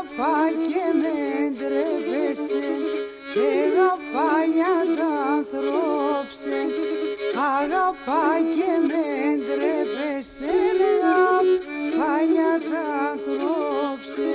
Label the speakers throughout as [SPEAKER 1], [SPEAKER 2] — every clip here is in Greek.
[SPEAKER 1] αγαπά και με ντρέπεσαι και αγαπά για τα ανθρώπσε. Αγαπά και με ντρέπεσαι, αγαπά για τα ανθρώπσε.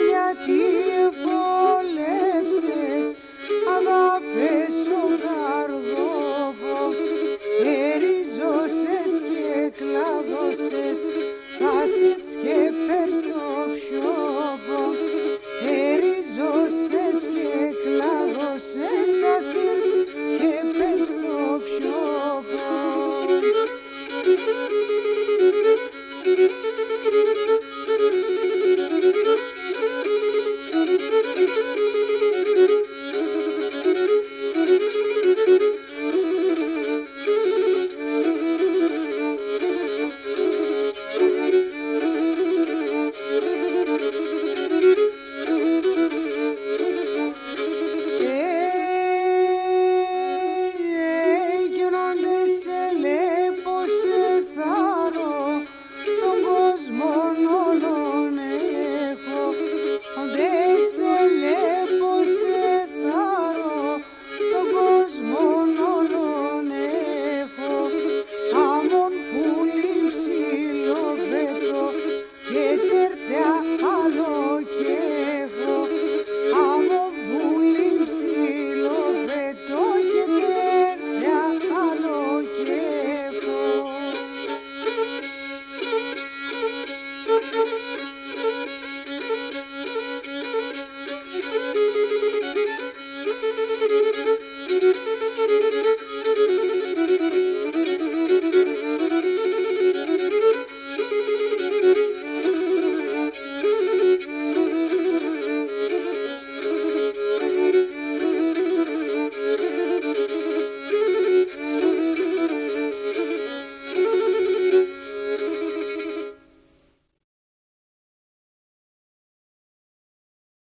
[SPEAKER 1] Γιατί εφόλεψες, αγάπες ο καρδόπο, ερίζωσες και κλάδωσες, θα σιτς και πέρ στο πιόπο. Ερίζωσες και κλάδωσες, θα σιτς και πέρ στο πιόπο.